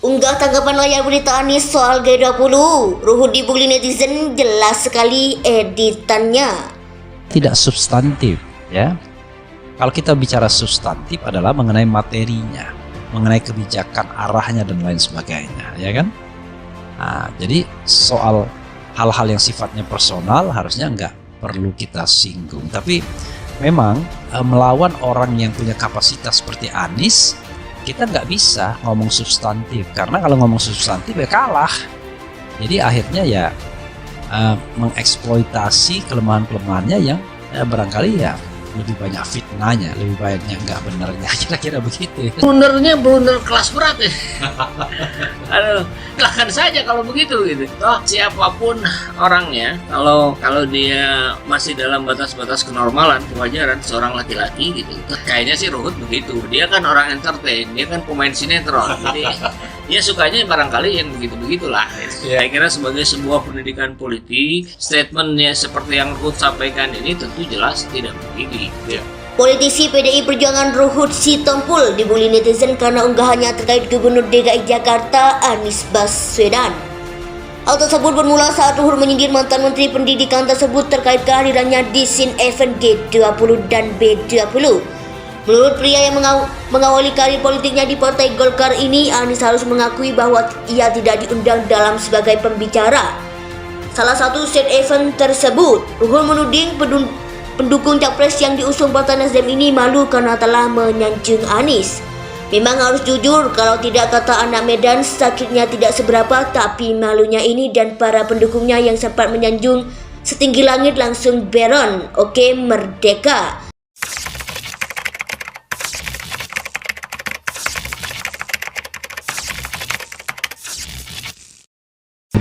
Unggah tanggapan layar berita Anies soal G20. Ruhut dibully netizen, jelas sekali editannya. Tidak substantif ya. Kalau kita bicara substantif adalah mengenai materinya, mengenai kebijakan arahnya dan lain sebagainya, ya kan? Nah, jadi soal hal-hal yang sifatnya personal harusnya nggak perlu kita singgung. Tapi memang melawan orang yang punya kapasitas seperti Anies, kita nggak bisa ngomong substantif, karena kalau ngomong substantif ya kalah. Jadi akhirnya ya mengeksploitasi kelemahan-kelemahannya yang barangkali ya lebih banyak fitnahnya, lebih banyaknya nggak benernya, kira-kira begitu. Blundernya blunder kelas berat ya. Aduh, silahkan saja kalau begitu gitu. Toh siapapun orangnya, kalau dia masih dalam batas-batas kenormalan, kewajaran seorang laki-laki gitu. Kayaknya sih Ruhut begitu. Dia kan orang entertain, dia kan pemain sinetron. Jadi dia sukanya barangkali yang begitu-begitulah. Saya kira sebagai sebuah pendidikan politik, statementnya seperti yang Ruhut sampaikan ini tentu jelas tidak begini. Politisi PDI Perjuangan Ruhut Sitompul dibully netizen karena unggahannya terkait Gubernur DKI Jakarta Anies Baswedan. Hal tersebut bermula saat Ruhut menyindir mantan Menteri Pendidikan tersebut terkait kehadirannya di scene event G20 dan B20. Menurut pria yang mengawali karir politiknya di Partai Golkar ini, Anies harus mengakui bahwa ia tidak diundang dalam sebagai pembicara. Salah satu set event tersebut, Ruhut menuding pendukung capres yang diusung Partai Nasdem ini malu karena telah menyanjung Anies. Memang harus jujur, kalau tidak kata anak Medan, sakitnya tidak seberapa, tapi malunya ini dan para pendukungnya yang sempat menyanjung setinggi langit langsung beron, oke merdeka.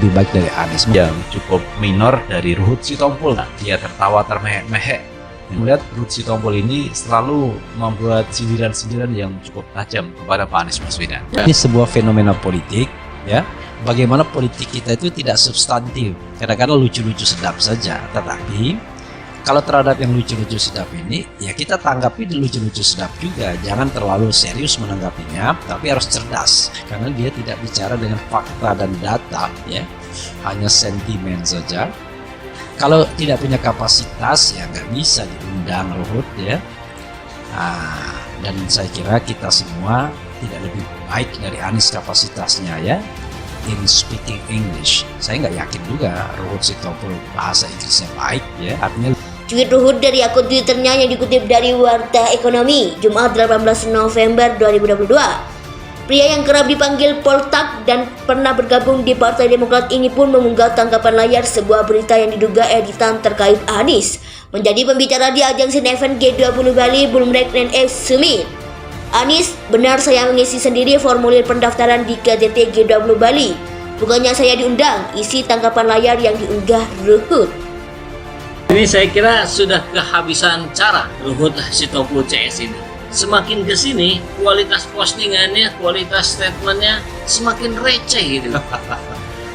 Lebih baik dari Anies yang cukup minor dari Ruhut Sitompul. Dia tertawa termehek-mehek. Melihat Ruhut Sitompul ini selalu membuat sindiran-sindiran yang cukup tajam kepada Pak Anies Baswedan. Ini sebuah fenomena politik, ya. Bagaimana politik kita itu tidak substantif, kadang-kadang lucu-lucu sedap saja. Tetapi kalau terhadap yang lucu-lucu sedap ini, ya kita tanggapi di lucu-lucu sedap juga. Jangan terlalu serius menanggapinya, tapi harus cerdas. Karena dia tidak bicara dengan fakta dan data, ya, hanya sentimen saja. Kalau tidak punya kapasitas, ya nggak bisa diundang Ruhut, ya. Nah, dan saya kira kita semua tidak lebih baik dari Anies kapasitasnya, ya. In speaking English, saya nggak yakin juga Ruhut Sitompul bahasa Inggrisnya baik, ya. Artinya Tweet Ruhut dari akun Twitternya yang dikutip dari Warta Ekonomi, Jumat 18 November 2022. Pria yang kerap dipanggil Poltak dan pernah bergabung di Partai Demokrat ini pun mengunggah tanggapan layar sebuah berita yang diduga editan terkait Anies menjadi pembicara di ajang scene event G20 Bali Bulmrek dan Summit. Anies, benar saya mengisi sendiri formulir pendaftaran di KTT G20 Bali. Bukannya saya diundang, isi tanggapan layar yang diunggah Ruhut. Ini saya kira sudah kehabisan cara Ruhut Sitompul CS ini. Semakin kesini, kualitas postingannya, kualitas statementnya semakin receh gitu.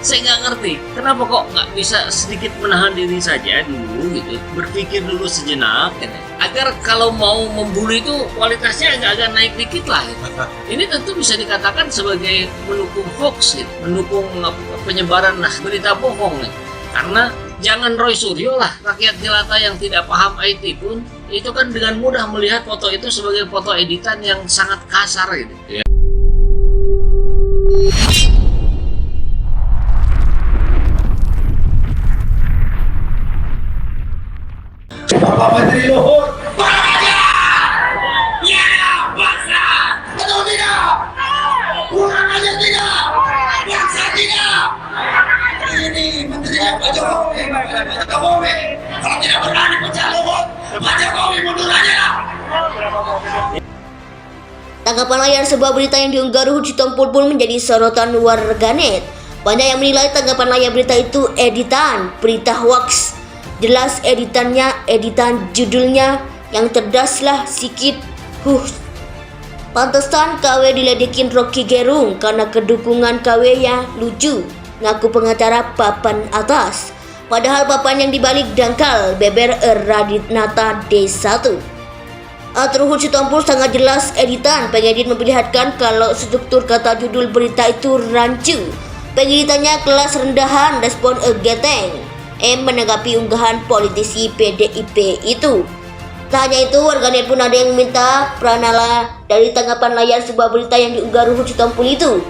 Saya nggak ngerti, kenapa kok nggak bisa sedikit menahan diri saja dulu gitu, berpikir dulu sejenak gitu. Agar kalau mau membuli itu kualitasnya agak-agak naik dikit lah gitu. Ini tentu bisa dikatakan sebagai mendukung hoax gitu, mendukung penyebaran berita bohong gitu. Karena jangan Roy Suryo lah, rakyat jelata yang tidak paham IT pun itu kan dengan mudah melihat foto itu sebagai foto editan yang sangat kasar gitu. Bapak Menteri Luhut, ya bangsa, betul tidak? Kurang aja tidak, bangsa tidak. Ini Menteri Pak Jokowi, Pak Jokowi. Kalau tidak berani pecah Luhut, Pak Jokowi mundur aja. Tanggapan layar sebuah berita yang diunggah Ruhut Sitompul pun menjadi sorotan warganet. Banyak yang menilai tanggapan layar berita itu editan, berita hoax. Jelas editannya, editan judulnya yang cerdas lah sikit. Pantesan KW diledekin Rocky Gerung karena kedukungan KW yang lucu, ngaku pengacara papan atas. Padahal papan yang dibalik dangkal beber Raditnata D1. Ruhut Sitompul sangat jelas editan pengedit memperlihatkan kalau struktur kata judul berita itu rancu. Pengeditannya kelas rendahan, respon geteng. Menanggapi unggahan politisi PDIP itu. Tak hanya itu, warganet pun ada yang meminta Pranala dari tanggapan layar sebuah berita yang diunggah Ruhut Sitompul itu.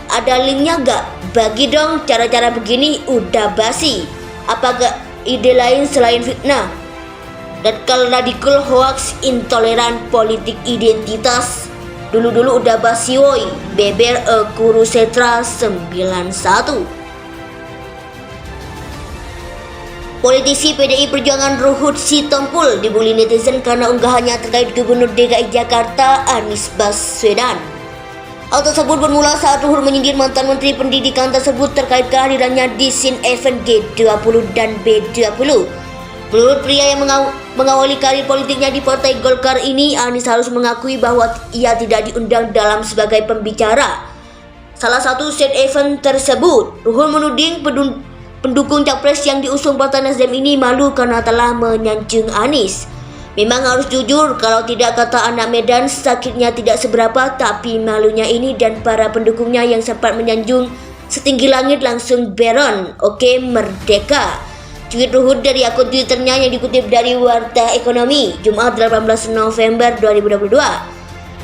Ada linknya gak? Bagi dong, cara-cara begini udah basi. Apakah ide lain selain fitnah? Radikal radikal hoax intoleran politik identitas. Dulu-dulu udah basi woi. Beber Kurusetra 91. Politisi PDI Perjuangan Ruhut Sitompul dibully netizen karena unggahannya terkait Gubernur DKI Jakarta Anies Baswedan. Hal tersebut bermula saat Ruhut menyindir mantan Menteri Pendidikan tersebut terkait kehadirannya di scene event G20 dan B20. Menurut pria yang mengawali karir politiknya di Partai Golkar ini, Anies harus mengakui bahwa ia tidak diundang dalam sebagai pembicara. Salah satu scene event tersebut, Ruhut menuding pendukung capres yang diusung Partai Nasdem ini malu karena telah menyanjung Anies. Memang harus jujur, kalau tidak kata anak Medan, sakitnya tidak seberapa, tapi malunya ini dan para pendukungnya yang sempat menyanjung setinggi langit langsung beron. Oke, merdeka. Tweet Ruhut dari akun Twitternya yang dikutip dari Warta Ekonomi, Jumat 18 November 2022.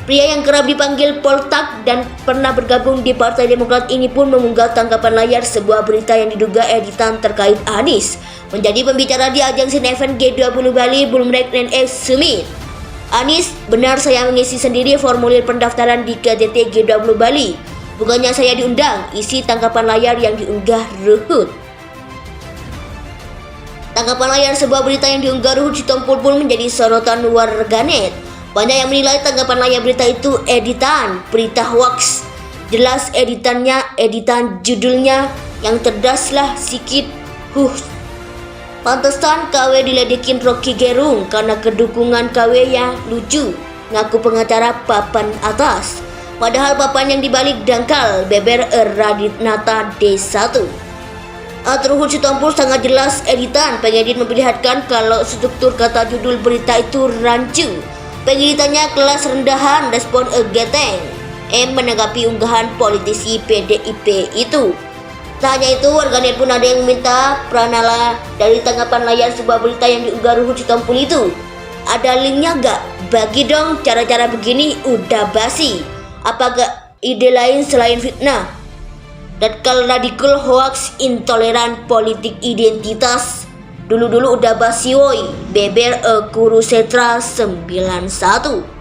Pria yang kerap dipanggil Poltak dan pernah bergabung di Partai Demokrat ini pun mengunggah tangkapan layar sebuah berita yang diduga editan terkait Anies menjadi pembicara di ajang scene event G20 Bali Bulmrek dan Summit. Anies, benar saya mengisi sendiri formulir pendaftaran di KTT G20 Bali. Bukannya saya diundang, isi tangkapan layar yang diunggah Ruhut. Tangkapan layar sebuah berita yang diunggah Ruhut Sitompul pun menjadi sorotan warganet. Banyak yang menilai tanggapan layar berita itu editan, berita hoax. Jelas editannya, editan judulnya yang cerdas lah sikit. Pantesan KW diledekin Rocky Gerung karena kedukungan KW yang lucu, ngaku pengacara papan atas. Padahal papan yang dibalik dangkal, beber Raditnata D1. Ruhut Sitompul sangat jelas editan pengedit memperlihatkan kalau struktur kata judul berita itu rancu. Pengeditannya kelas rendahan, respon geteng. Menanggapi unggahan politisi PDIP itu. Tak hanya itu, warganet pun ada yang meminta Pranala dari tanggapan layar sebuah berita yang diunggah Ruhut Sitompul itu. Ada linknya gak? Bagi dong, cara-cara begini udah basi. Apakah ide lain selain fitnah? Radikal radikal hoax intoleran politik identitas. Dulu-dulu udah basi woi. Beber Kurusetra 91.